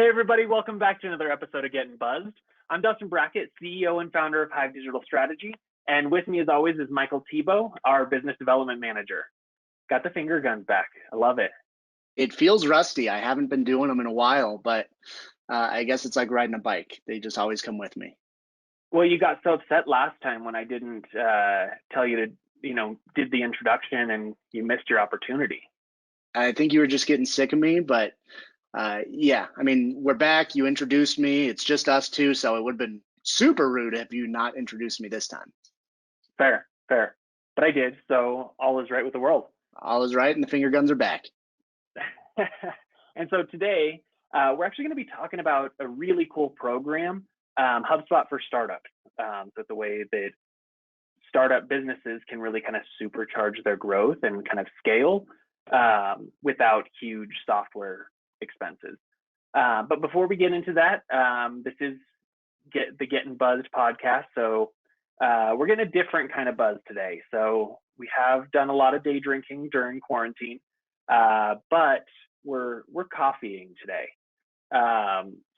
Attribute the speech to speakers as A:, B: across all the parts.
A: Hey everybody, welcome back to another episode of Gettin Buzzed. I'm Dustin Brackett, CEO and founder of HIVE Digital Strategy, and with me as always is Michael Tebow, our business development manager. Got the finger guns back. I love it.
B: It feels rusty. I haven't been doing them in a while, but I guess it's like riding a bike. They just always come with me.
A: Well, you got so upset last time when I didn't tell you to, did the introduction and you missed your opportunity.
B: I think you were just getting sick of me, but yeah, I mean, we're back. You introduced me. It's just us two, so it would have been super rude if you not introduced me this time.
A: Fair. But I did, so all is right with the world.
B: All is right, and the finger guns are back.
A: And so today, we're actually going to be talking about a really cool program, HubSpot for startups. So the way that startup businesses can really kind of supercharge their growth and kind of scale without huge software expenses. But before we get into that, this is the Gettin Buzzed podcast. So we're getting a different kind of buzz today. So we have done a lot of day drinking during quarantine, but we're coffeeing today.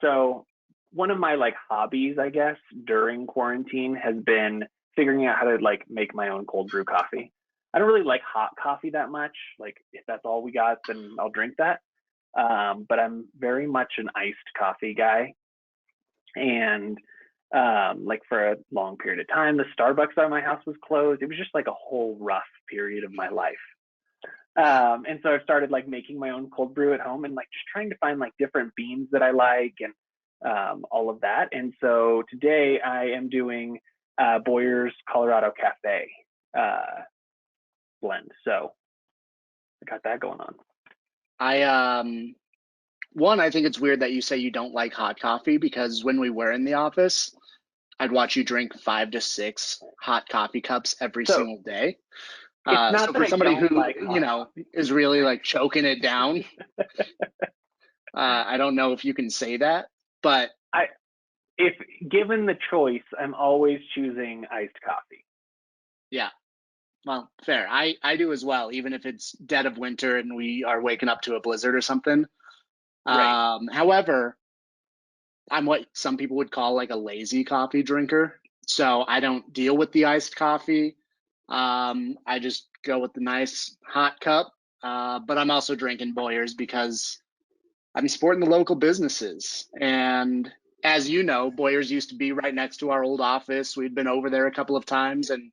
A: So one of my hobbies, I guess, during quarantine has been figuring out how to make my own cold brew coffee. I don't really like hot coffee that much. If that's all we got, then I'll drink that. But I'm very much an iced coffee guy. And for a long period of time, the Starbucks at my house was closed. It was just a whole rough period of my life. And so I started making my own cold brew at home and just trying to find different beans that I like and all of that. And so today I am doing Boyer's Colorado Cafe blend. So I got that going on.
B: I think it's weird that you say you don't like hot coffee, because when we were in the office, I'd watch you drink 5 to 6 hot coffee cups every single day. So for somebody who, is really choking it down, I don't know if you can say that, but
A: if given the choice, I'm always choosing iced coffee.
B: Yeah. Well, fair. I do as well, even if it's dead of winter and we are waking up to a blizzard or something.
A: Right.
B: However, I'm what some people would call a lazy coffee drinker. So I don't deal with the iced coffee. I just go with the nice hot cup. But I'm also drinking Boyer's because I'm supporting the local businesses. And as you know, Boyer's used to be right next to our old office. We'd been over there a couple of times, and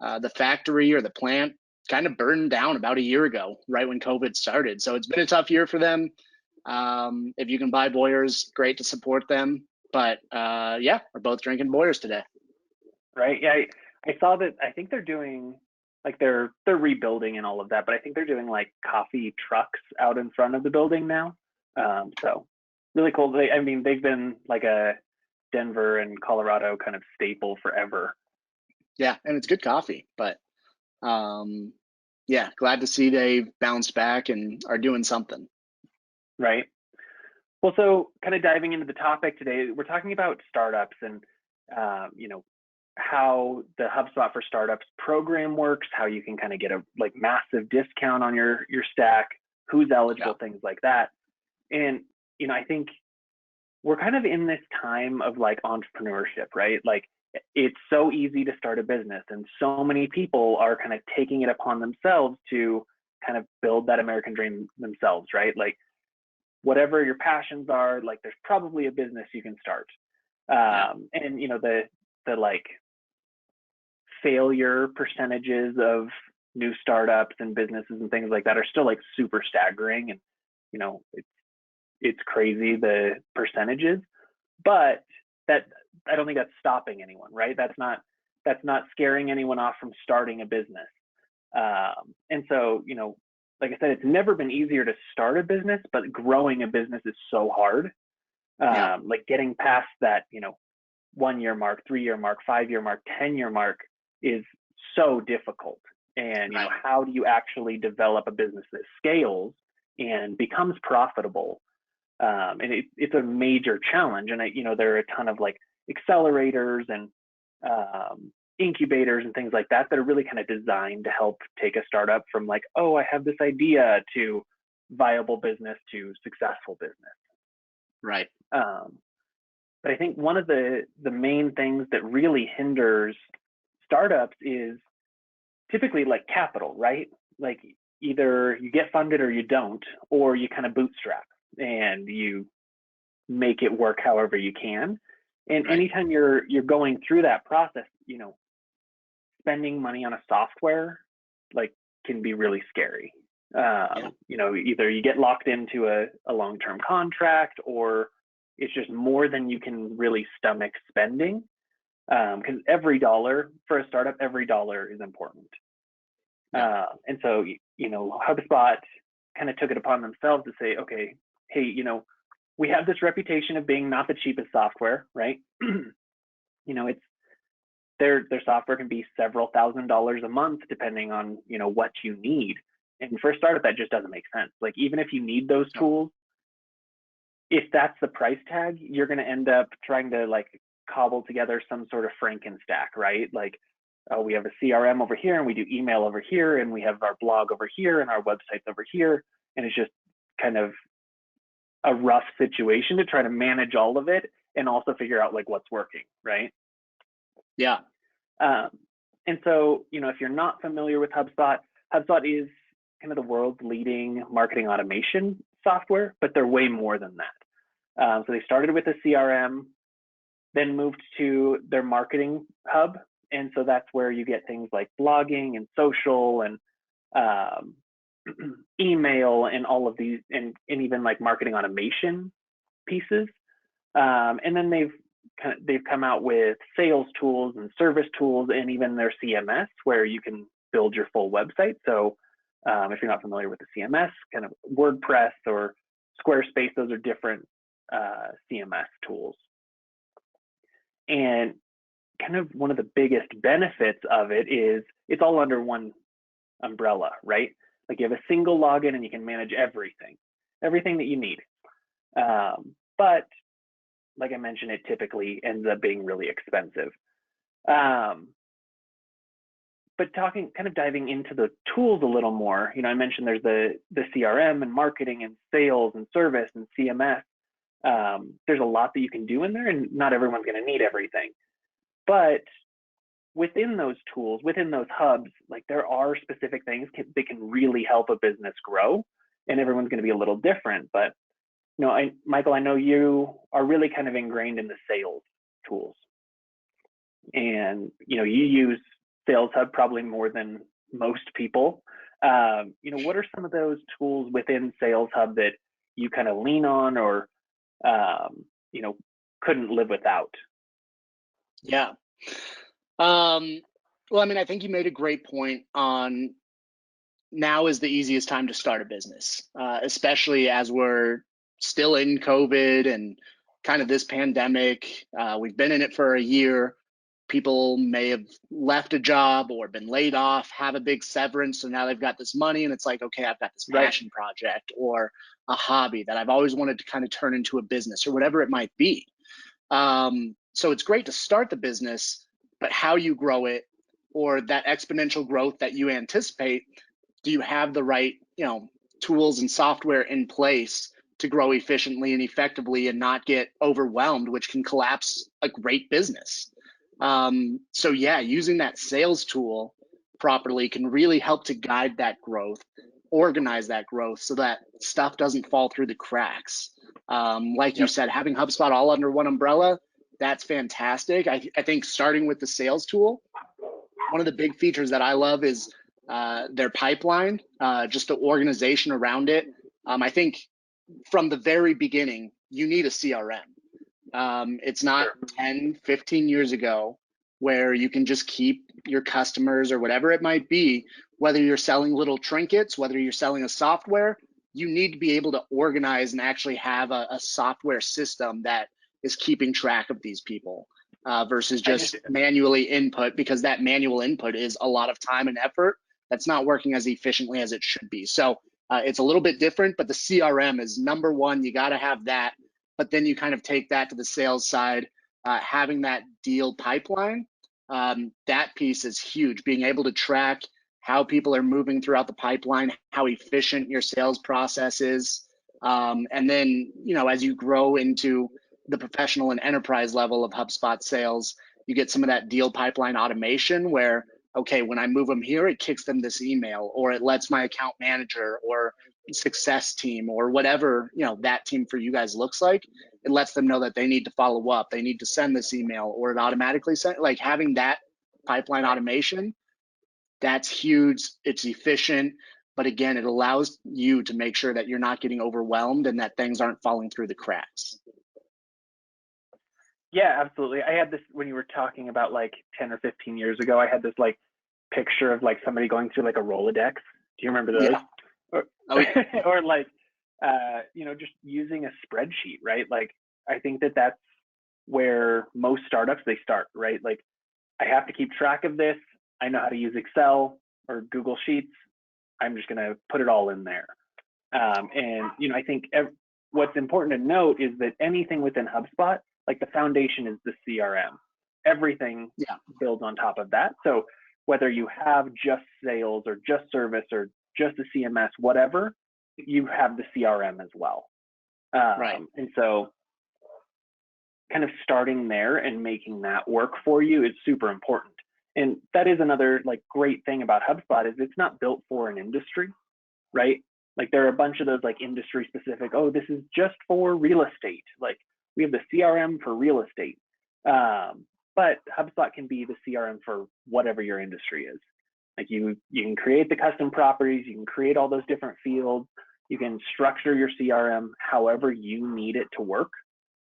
B: the factory or the plant kind of burned down about a year ago, right when COVID started. So it's been a tough year for them. If you can buy Boyer's, great to support them. But yeah, we're both drinking Boyer's today.
A: Right. Yeah. I saw that. I think they're doing they're rebuilding and all of that, but I think they're doing coffee trucks out in front of the building now. So really cool. They've been a Denver and Colorado kind of staple forever.
B: Yeah, and it's good coffee, but yeah, glad to see they've bounced back and are doing something.
A: Right. Well, so kind of diving into the topic today, we're talking about startups and how the HubSpot for Startups program works, how you can kind of get a massive discount on your stack, who's eligible, things like that. And I think we're kind of in this time of entrepreneurship, right? It's so easy to start a business, and so many people are kind of taking it upon themselves to kind of build that American dream themselves, right? Whatever your passions are, there's probably a business you can start. And the failure percentages of new startups and businesses and things like that are still super staggering, and it's crazy, the percentages, but that I don't think that's stopping anyone, right? That's not scaring anyone off from starting a business. And so like I said, it's never been easier to start a business, but growing a business is so hard. Getting past that 1 year mark, 3 year mark, 5 year mark, 10-year mark is so difficult. And how do you actually develop a business that scales and becomes profitable? And it's a major challenge. And there are a ton of accelerators and incubators and things like that are really kind of designed to help take a startup from oh, I have this idea, to viable business to successful business.
B: Right.
A: Um, but I think one of the main things that really hinders startups is typically like capital, right? Like either you get funded or you don't, or you kind of bootstrap and you make it work however you can. And
B: Right.
A: anytime you're going through that process, spending money on a software like can be really scary.
B: Yeah.
A: Either you get locked into a long-term contract, or it's just more than you can really stomach spending. Because every dollar for a startup, every dollar is important.
B: Yeah.
A: And so, HubSpot kind of took it upon themselves to say, okay, hey, we have this reputation of being not the cheapest software, right? It's their software can be several $1,000s a month depending on what you need. And for a startup, that just doesn't make sense. Like even if you need those
B: No.
A: tools, if that's the price tag, you're going to end up trying to like cobble together some sort of Frankenstack, right? Like, oh, we have a CRM over here and we do email over here and we have our blog over here and our websites over here. And it's just kind of a rough situation to try to manage all of it and also figure out like what's working, right?
B: Yeah.
A: Um, and so, if you're not familiar with HubSpot, HubSpot is kind of the world's leading marketing automation software, but they're way more than that. So they started with a CRM, then moved to their marketing hub. And so that's where you get things like blogging and social and um, email and all of these, and even like marketing automation pieces. And then they've come out with sales tools and service tools, and even their CMS where you can build your full website. So if you're not familiar with the CMS, kind of WordPress or Squarespace, those are different CMS tools. And kind of one of the biggest benefits of it is it's all under one umbrella, right? Like you have a single login and you can manage everything that you need. But like I mentioned, it typically ends up being really expensive. But kind of diving into the tools a little more, I mentioned there's the CRM and marketing and sales and service and CMS. There's a lot that you can do in there, and not everyone's going to need everything. But within those tools, within those hubs, like there are specific things that can really help a business grow, and everyone's going to be a little different. But Michael, I know you are really kind of ingrained in the sales tools, and you use Sales Hub probably more than most people. What are some of those tools within Sales Hub that you kind of lean on, or couldn't live without?
B: Yeah. Well, I mean, I think you made a great point on now is the easiest time to start a business, especially as we're still in COVID and kind of this pandemic. We've been in it for a year. People may have left a job or been laid off, have a big severance. So now they've got this money and it's like, okay, I've got this passion project or a hobby that I've always wanted to kind of turn into a business or whatever it might be. So it's great to start the business, but how you grow it or that exponential growth that you anticipate, do you have the right, tools and software in place to grow efficiently and effectively and not get overwhelmed, which can collapse a great business? So yeah, using that sales tool properly can really help to guide that growth, organize that growth so that stuff doesn't fall through the cracks. Like you said, having HubSpot all under one umbrella, that's fantastic. I think starting with the sales tool, one of the big features that I love is their pipeline, just the organization around it. I think from the very beginning, you need a CRM. It's not 10, 15 years ago where you can just keep your customers or whatever it might be, whether you're selling little trinkets, whether you're selling a software, you need to be able to organize and actually have a software system that is keeping track of these people versus just manually input, because that manual input is a lot of time and effort that's not working as efficiently as it should be. So it's a little bit different, but the CRM is number one. You got to have that. But then you kind of take that to the sales side, having that deal pipeline, that piece is huge. Being able to track how people are moving throughout the pipeline, how efficient your sales process is. And then, as you grow into the professional and enterprise level of HubSpot sales, you get some of that deal pipeline automation where, okay, when I move them here, it kicks them this email, or it lets my account manager or success team or whatever, that team for you guys looks like. It lets them know that they need to follow up, they need to send this email, or it automatically sent, like having that pipeline automation, that's huge. It's efficient. But again, it allows you to make sure that you're not getting overwhelmed and that things aren't falling through the cracks.
A: Yeah, absolutely. I had this when you were talking about like 10 or 15 years ago, I had this like picture of like somebody going through like a Rolodex. Do you remember those?
B: Yeah.
A: Or,
B: Oh, yeah.
A: or like, just using a spreadsheet, right? Like, I think that that's where most startups, they start, right? Like, I have to keep track of this. I know how to use Excel or Google Sheets. I'm just going to put it all in there. And I think what's important to note is that anything within HubSpot, like the foundation is the CRM. Everything builds on top of that. So whether you have just sales or just service or just a CMS, whatever, you have the CRM as well.
B: Right.
A: And so kind of starting there and making that work for you is super important. And that is another like great thing about HubSpot is it's not built for an industry, right? Like there are a bunch of those like industry specific, oh, this is just for real estate. Like we have the CRM for real estate. But HubSpot can be the CRM for whatever your industry is. Like you can create the custom properties, you can create all those different fields, you can structure your CRM however you need it to work.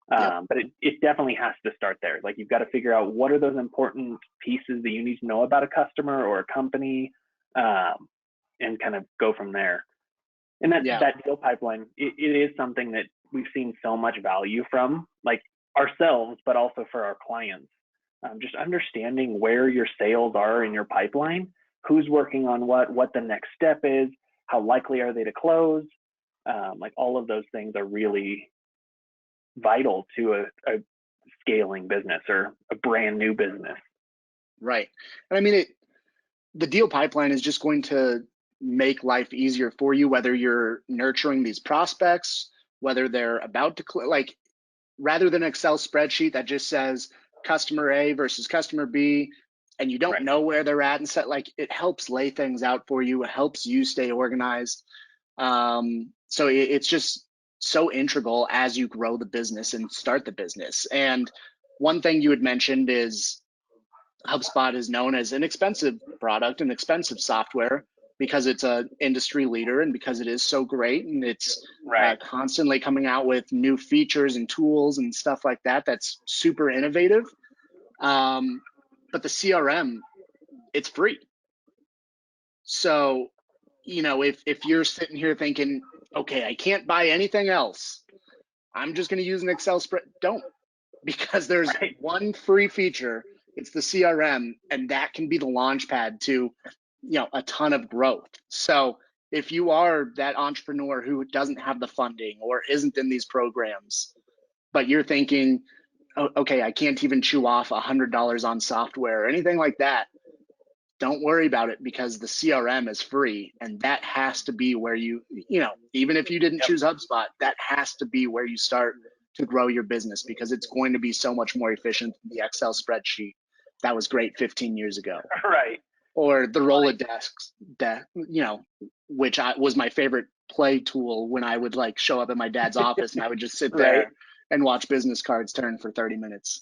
A: But it definitely has to start there. Like you've got to figure out what are those important pieces that you need to know about a customer or a company, and kind of go from there. And that deal pipeline, it is something that we've seen so much value from, like ourselves, but also for our clients. Just understanding where your sales are in your pipeline, who's working on what the next step is, how likely are they to close. Like all of those things are really vital to a scaling business or a brand new business.
B: Right. And I mean, the deal pipeline is just going to make life easier for you, whether you're nurturing these prospects, whether they're about to like, rather than an Excel spreadsheet that just says customer A versus customer B, and you don't know where they're at and set, like it helps lay things out for you. It helps you stay organized. So it's just so integral as you grow the business and start the business. And one thing you had mentioned is HubSpot is known as an expensive product, an expensive software, because it's an industry leader and because it is so great and it's constantly coming out with new features and tools and stuff like that. That's super innovative. But the CRM, it's free. So, if you're sitting here thinking, okay, I can't buy anything else, I'm just going to use an Excel spread. Don't, because there's one free feature. It's the CRM, and that can be the launch pad to, a ton of growth. So if you are that entrepreneur who doesn't have the funding or isn't in these programs, but you're thinking, oh, okay, I can't even chew off $100 on software or anything like that, don't worry about it, because the CRM is free, and that has to be where you even if you didn't choose HubSpot, that has to be where you start to grow your business, because it's going to be so much more efficient than the Excel spreadsheet that was great 15 years ago.
A: Right.
B: Or the Rolodex, which was my favorite play tool when I would like show up at my dad's office and I would just sit there and watch business cards turn for 30 minutes.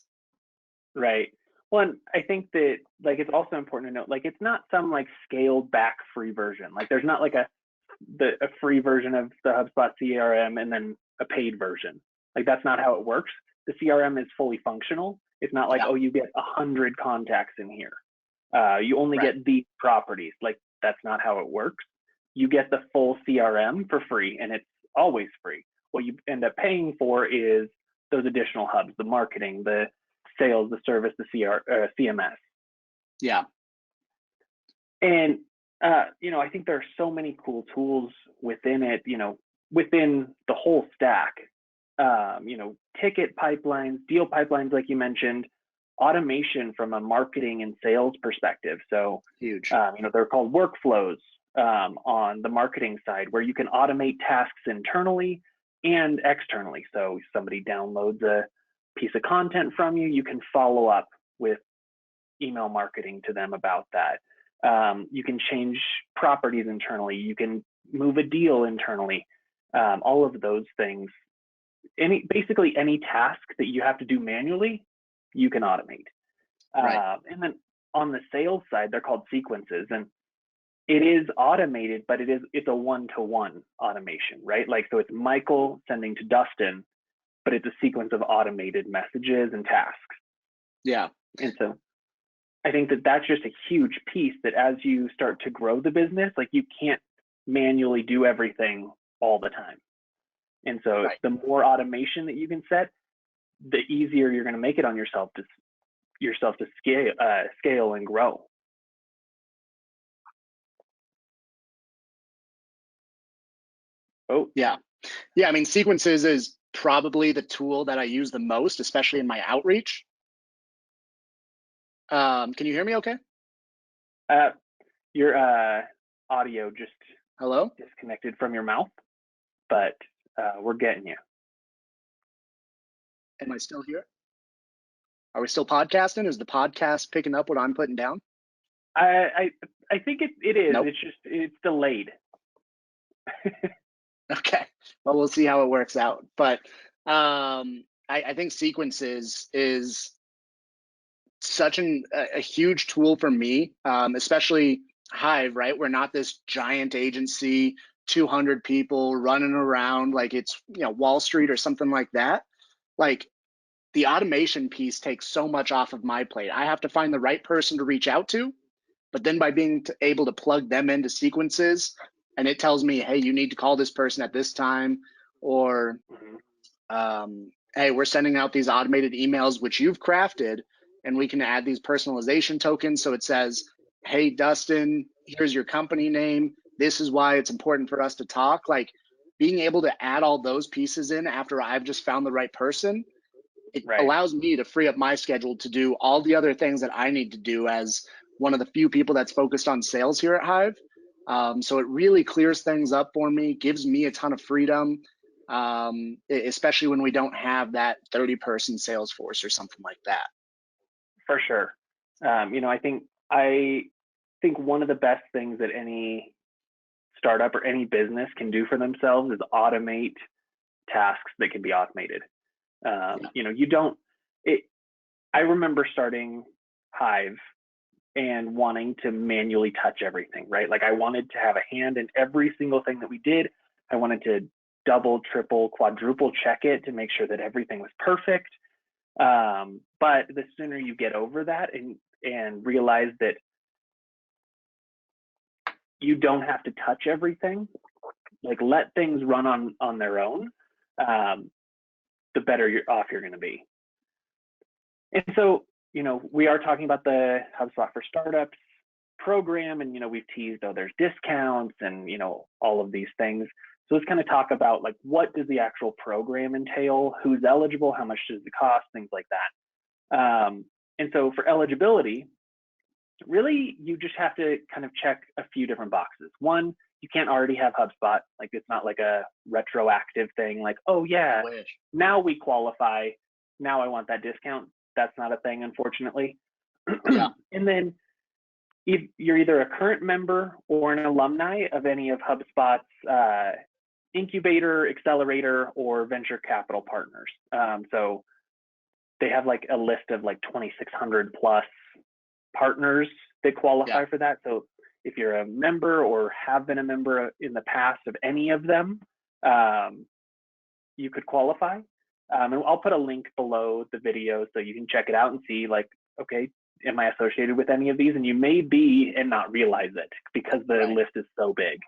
A: Right. Well, and I think that like it's also important to note, like it's not some like scaled back free version. Like there's not like a free version of the HubSpot CRM and then a paid version. Like that's not how it works. The CRM is fully functional. It's not like, oh, you get 100 contacts in here. You only get these properties. Like that's not how it works. You get the full CRM for free, and it's always free. What you end up paying for is those additional hubs, the marketing, the sales, the service, the CMS.
B: Yeah.
A: And, I think there are so many cool tools within it, within the whole stack, ticket pipelines, deal pipelines, like you mentioned, automation from a marketing and sales perspective. So
B: huge.
A: They're called workflows on the marketing side, where you can automate tasks internally and externally. So somebody downloads a piece of content from you, you can follow up with email marketing to them about that. You can change properties internally. You can move a deal internally. All of those things. Basically any task that you have to do manually, you can automate.
B: Right.
A: And then on the sales side, they're called sequences, and it is automated, but it's a one-to-one automation, right? Like, so it's Michael sending to Dustin, but it's a sequence of automated messages and tasks.
B: Yeah.
A: And so I think that that's just a huge piece, that as you start to grow the business, like, you can't manually do everything all the time. And so
B: Right.
A: the more automation that you can set, the easier you're going to make it on yourself to scale and grow. Oh,
B: Yeah. Yeah. I mean, sequences is probably the tool that I use the most, especially in my outreach. Can you hear me okay?
A: your audio just
B: Hello?
A: disconnected from your mouth, but we're getting you.
B: Am I still here? Are we still podcasting? Is the podcast picking up what I'm putting down?
A: I think it is.
B: Nope.
A: It's delayed.
B: Okay. Well, we'll see how it works out. But I think sequences is such a huge tool for me, especially Hive, right? We're not this giant agency, 200 people running around like it's, Wall Street or something like that. Like, the automation piece takes so much off of my plate. I have to find the right person to reach out to, but then by being able to plug them into sequences, and it tells me, hey, you need to call this person at this time, or hey, we're sending out these automated emails which you've crafted, and we can add these personalization tokens. So it says, hey, Dustin, here's your company name. This is why it's important for us to talk. Like, being able to add all those pieces in after I've just found the right person, it allows me to free up my schedule to do all the other things that I need to do as one of the few people that's focused on sales here at Hive. So it really clears things up for me, gives me a ton of freedom, especially when we don't have that 30-person sales force or something like that.
A: For sure. I think one of the best things that any startup or any business can do for themselves is automate tasks that can be automated. I remember starting Hive and wanting to manually touch everything, right? Like, I wanted to have a hand in every single thing that we did. I wanted to double, triple, quadruple check it to make sure that everything was perfect. But the sooner you get over that and realize that you don't have to touch everything, like, let things run on their own, the better off you're going to be. And so, we are talking about the HubSpot for Startups program, and, we've teased, there's discounts and, all of these things. So let's kind of talk about, like, what does the actual program entail? Who's eligible? How much does it cost? Things like that. And so for eligibility, really, you just have to kind of check a few different boxes. One, you can't already have HubSpot. Like, it's not like a retroactive thing, like, oh yeah, now we qualify, now I want that discount. That's not a thing, unfortunately.
B: Yeah.
A: And then if you're either a current member or an alumni of any of HubSpot's incubator, accelerator, or venture capital partners. So they have like a list of like 2,600 plus partners that qualify for that. So if you're a member or have been a member in the past of any of them, you could qualify. And I'll put a link below the video so you can check it out and see, like, okay, am I associated with any of these? And you may be and not realize it because the list is so big.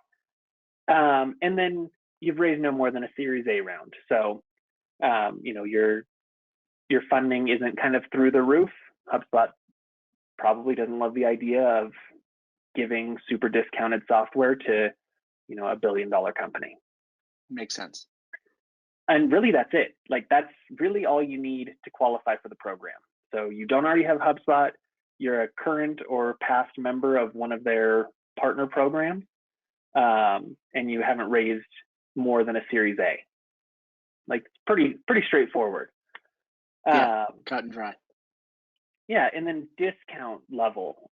A: And then you've raised no more than a Series A round. So, your funding isn't kind of through the roof. HubSpot probably doesn't love the idea of giving super discounted software to, a $1 billion company.
B: Makes sense.
A: And really, that's it. Like, that's really all you need to qualify for the program. So you don't already have HubSpot, you're a current or past member of one of their partner programs, and you haven't raised more than a Series A. Like pretty straightforward.
B: Yeah, cut and dry.
A: Yeah, and then discount level.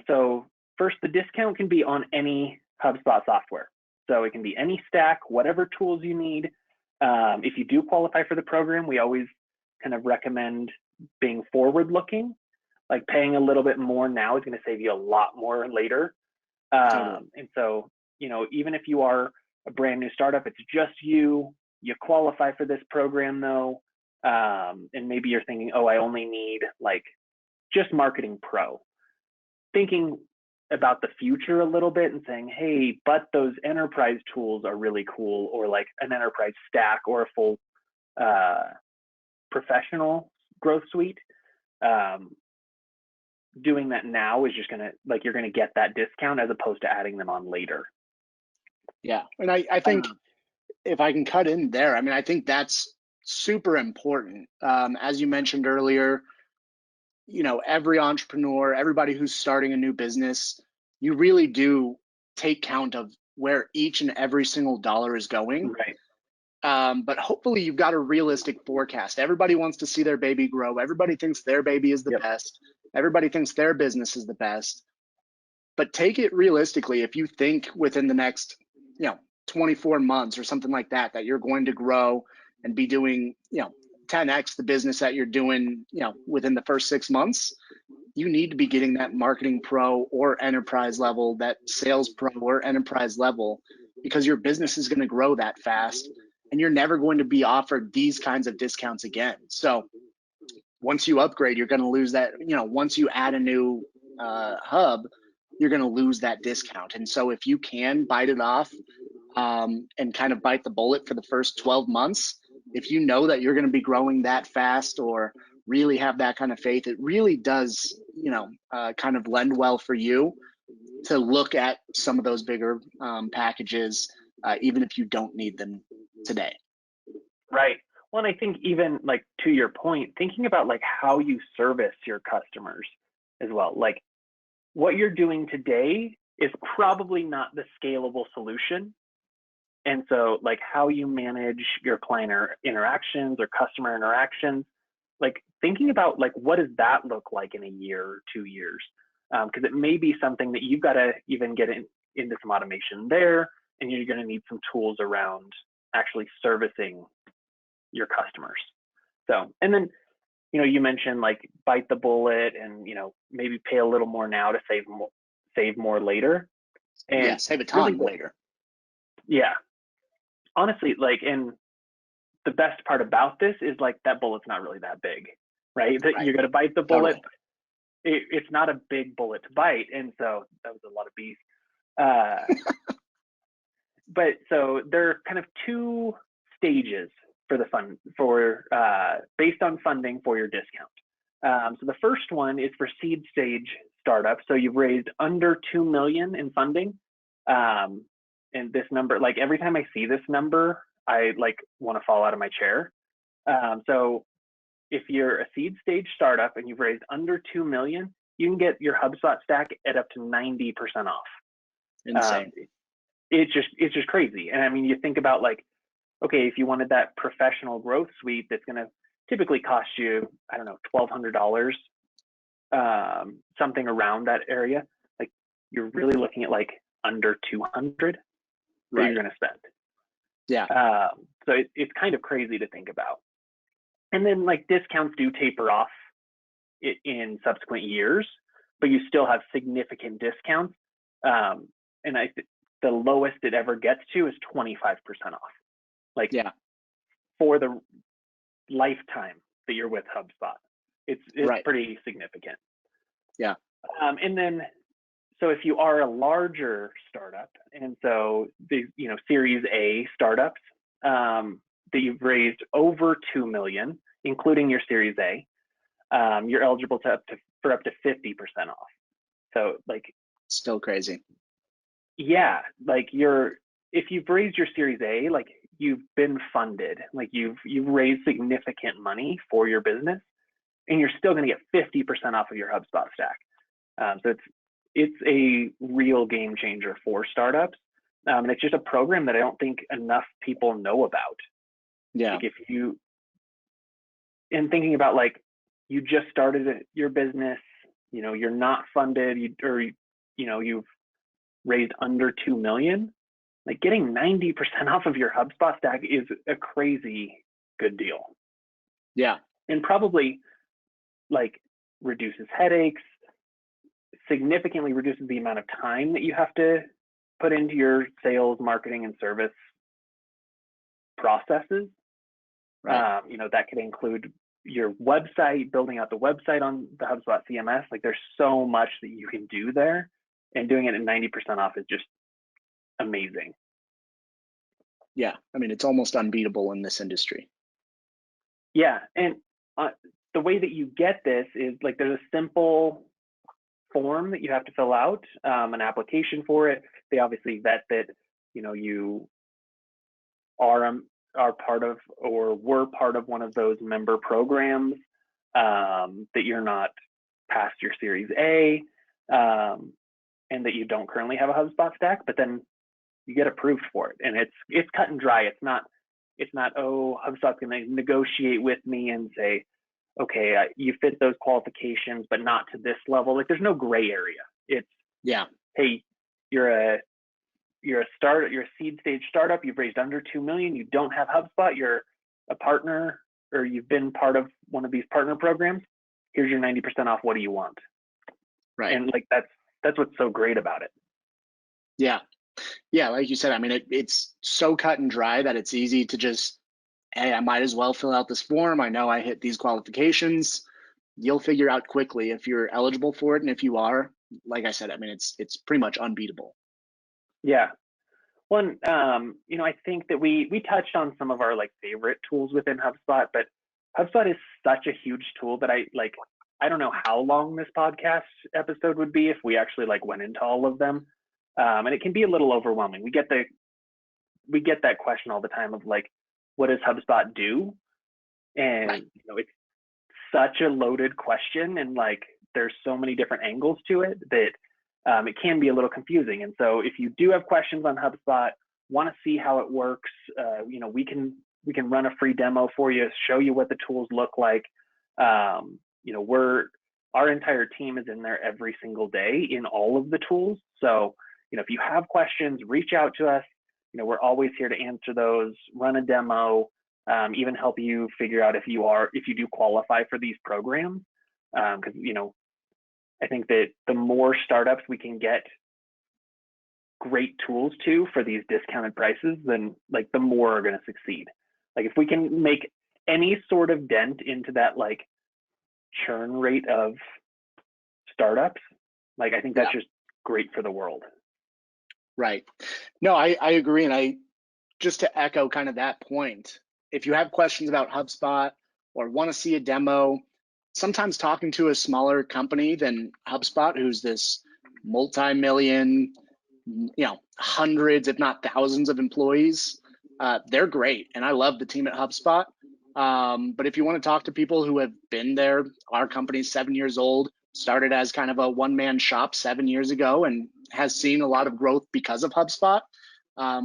A: So first, the discount can be on any HubSpot software. So it can be any stack, whatever tools you need. If you do qualify for the program, we always kind of recommend being forward-looking. Like paying a little bit more now is going to save you a lot more later.
B: Totally.
A: And so, even if you are a brand new startup, it's just you qualify for this program though. And maybe you're thinking, oh, I only need like just Marketing Pro. Thinking about the future a little bit and saying, hey, but those enterprise tools are really cool, or like an enterprise stack or a full professional growth suite. Doing that now is just gonna, like, you're gonna get that discount as opposed to adding them on later.
B: Yeah, and I think if I can cut in there, I mean, I think that's super important. As you mentioned earlier, every entrepreneur, everybody who's starting a new business, you really do take count of where each and every single dollar is going.
A: Right.
B: But hopefully you've got a realistic forecast. Everybody wants to see their baby grow. Everybody thinks their baby is the best. Everybody thinks their business is the best. But take it realistically. If you think within the next, 24 months or something like that, that you're going to grow and be doing, 10x the business that you're doing, within the first 6 months, you need to be getting that Marketing Pro or enterprise level, that Sales Pro or enterprise level, because your business is going to grow that fast and you're never going to be offered these kinds of discounts again. So once you upgrade, you're going to lose that. Once you add a new hub, you're going to lose that discount. And so if you can bite it off and kind of bite the bullet for the first 12 months, if you know that you're going to be growing that fast or really have that kind of faith, it really does, kind of lend well for you to look at some of those bigger packages, even if you don't need them today.
A: Right. Well, and I think even like to your point, thinking about like how you service your customers as well. Like what you're doing today is probably not the scalable solution. And so like how you manage your client interactions or customer interactions, like thinking about like what does that look like in a year or 2 years? Because it may be something that you've got to even get into some automation there, and you're going to need some tools around actually servicing your customers. So, and then, you mentioned like bite the bullet and, maybe pay a little more now to save more later. And
B: yeah, save a ton
A: really,
B: later.
A: Yeah. Honestly, like, and the best part about this is like that bullet's not really that big, right? That you're going to bite the bullet.
B: Totally.
A: It's not a big bullet to bite. And so that was a lot of beef. But so there are kind of two stages for the fund based on funding for your discount. So the first one is for seed stage startups. So you've raised under 2 million in funding. And this number, like every time I see this number, I like want to fall out of my chair. So if you're a seed stage startup and you've raised under 2 million, you can get your HubSpot stack at up to 90% off.
B: Insane.
A: It's just crazy. And I mean, you think about like, okay, if you wanted that professional growth suite that's going to typically cost you, I don't know, $1,200, something around that area, like you're really looking at like under 200 that you're going to spend.
B: Yeah.
A: So it's kind of crazy to think about. And then like discounts do taper off in subsequent years, but you still have significant discounts. And the lowest it ever gets to is 25% off. Like for the lifetime that you're with HubSpot, it's pretty significant.
B: Yeah.
A: And then, so if you are a larger startup, and so the Series A startups that you've raised over 2 million, including your Series A, you're eligible for up to 50% off. So like,
B: still crazy.
A: Yeah, like if you've raised your Series A, like you've been funded, like you've raised significant money for your business, and you're still going to get 50% off of your HubSpot stack. So it's a real game changer for startups, and it's just a program that I don't think enough people know about.
B: Yeah.
A: Like if you, in thinking about like, you just started your business, you know, you're not funded, or, you know, you've raised under 2 million, like getting 90% off of your HubSpot stack is a crazy good deal.
B: Yeah.
A: And probably like reduces headaches, significantly reduces the amount of time that you have to put into your sales, marketing, and service processes.
B: Right.
A: You know, that could include your website, building out the website on the HubSpot CMS. Like there's so much that you can do there, and doing it at 90% off is just amazing.
B: Yeah. I mean, it's almost unbeatable in this industry.
A: Yeah. And the way that you get this is like there's a simple form that you have to fill out, an application for it. They obviously vet that, you know, you are part of or were part of one of those member programs, that you're not past your Series A, and that you don't currently have a HubSpot stack, but then you get approved for it. And it's cut and dry. It's not, oh, HubSpot's going to negotiate with me and say, okay, you fit those qualifications, but not to this level. Like there's no gray area. It's,
B: Yeah.
A: hey, you're a seed stage startup, you've raised under 2 million, you don't have HubSpot, you're a partner, or you've been part of one of these partner programs, here's your 90% off. What do you want?
B: Right.
A: And like that's what's so great about it.
B: Yeah. Yeah. Like you said, I mean, it's so cut and dry that it's easy to just, hey, I might as well fill out this form. I know I hit these qualifications. You'll figure out quickly if you're eligible for it. And if you are, like I said, I mean, it's pretty much unbeatable.
A: Yeah. Well, you know, I think that we touched on some of our like favorite tools within HubSpot, but HubSpot is such a huge tool that I don't know how long this podcast episode would be if we actually like went into all of them. And it can be a little overwhelming. We get that question all the time of like, what does HubSpot do? And
B: Right.
A: you know, it's such a loaded question, and like there's so many different angles to it that it can be a little confusing. And so if you do have questions on HubSpot, want to see how it works, you know, we can run a free demo for you, show you what the tools look like. You know, our entire team is in there every single day in all of the tools. So, you know, if you have questions, reach out to us. You know, we're always here to answer those, run a demo, even help you figure out if you do qualify for these programs. Because, you know, I think that the more startups we can get great tools to for these discounted prices, then like the more are going to succeed. Like if we can make any sort of dent into that like churn rate of startups, like I think that's just great for the world.
B: Right. No, I agree. And just to echo kind of that point, if you have questions about HubSpot or want to see a demo, sometimes talking to a smaller company than HubSpot, who's this multi-million, you know, hundreds, if not thousands of employees, they're great. And I love the team at HubSpot. But if you want to talk to people who have been there, our company's 7 years old, started as kind of a one-man shop 7 years ago and has seen a lot of growth because of HubSpot.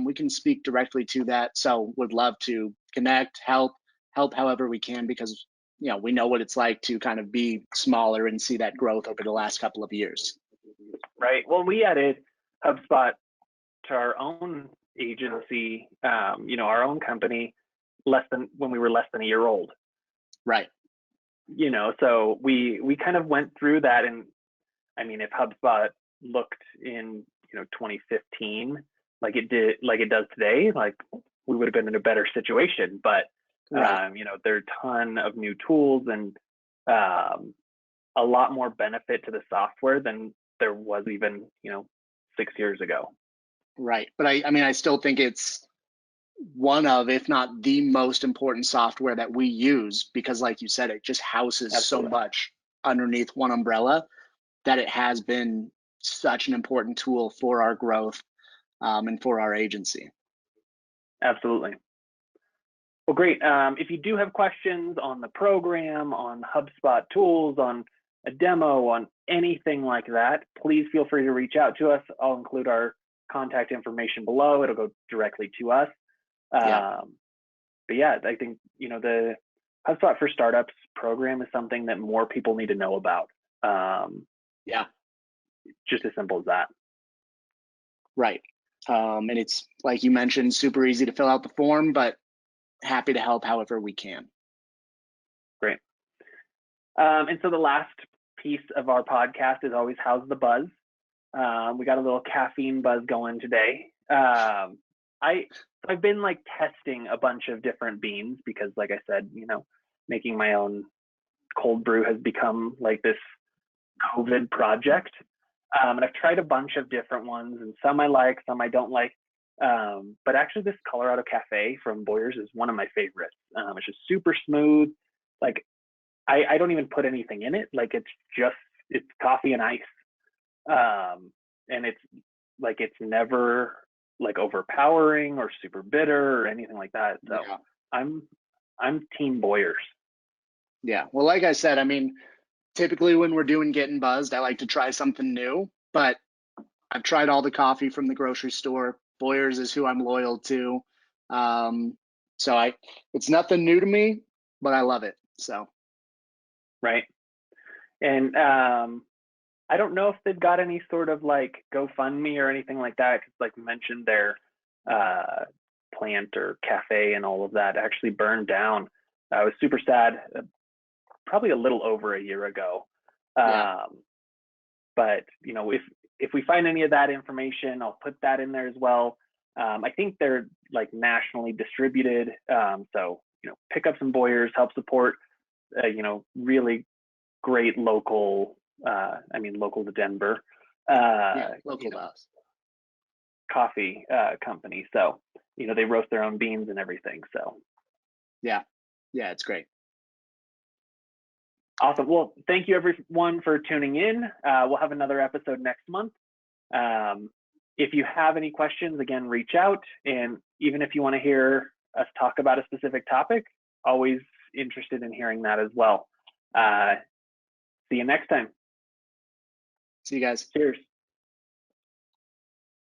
B: We can speak directly to that. So would love to connect, help however we can, because you know, we know what it's like to kind of be smaller and see that growth over the last couple of years.
A: Right. Well, we added HubSpot to our own agency, you know, our own company, when we were less than a year old.
B: Right.
A: You know, so we kind of went through that. And I mean, if HubSpot looked in, you know, 2015 like it does today, like we would have been in a better situation. But
B: Right.
A: you know, there are a ton of new tools and a lot more benefit to the software than there was even, you know, 6 years ago.
B: Right. But I mean, I still think it's one of, if not the most important software that we use, because like you said, it just houses
A: Absolutely.
B: so much underneath one umbrella that it has been such an important tool for our growth and for our agency.
A: Absolutely. Well, great. If you do have questions on the program, on HubSpot tools, on a demo, on anything like that, please feel free to reach out to us. I'll include our contact information below. It'll go directly to us.
B: Yeah.
A: yeah, I think, the HubSpot for Startups program is something that more people need to know about.
B: Yeah,
A: Just as simple as that.
B: right. And it's, like you mentioned, super easy to fill out the form, but happy to help however we can.
A: Great. And so the last piece of our podcast is always, how's the buzz? We got a little caffeine buzz going today. I've been like testing a bunch of different beans because, like I said, making my own cold brew has become like this COVID project. And I've tried a bunch of different ones, and some I like, some I don't like. But actually, this Colorado Cafe from Boyers is one of my favorites. It's just super smooth. Like, I don't even put anything in it. Like, it's coffee and ice. And it's never like overpowering or super bitter or anything like that. So yeah. I'm team Boyers.
B: Yeah. Well, like I said, I mean, typically when we're doing Getting Buzzed, I like to try something new, but I've tried all the coffee from the grocery store. Boyers is who I'm loyal to. So it's nothing new to me, but I love it. So.
A: Right. And I don't know if they've got any sort of like GoFundMe or anything like that. Cause like we mentioned, their plant or cafe and all of that actually burned down. I was super sad, probably a little over a year ago.
B: Yeah.
A: But if we find any of that information, I'll put that in there as well. I think they're like nationally distributed. So pick up some Boyers, help support really great local, local to Denver,
B: local to us,
A: coffee company. So, they roast their own beans and everything. So
B: yeah, it's great.
A: Awesome. Well, thank you everyone for tuning in. We'll have another episode next month. If you have any questions, again, reach out. And even if you want to hear us talk about a specific topic, always interested in hearing that as well. See you next time.
B: See you guys.
A: Cheers.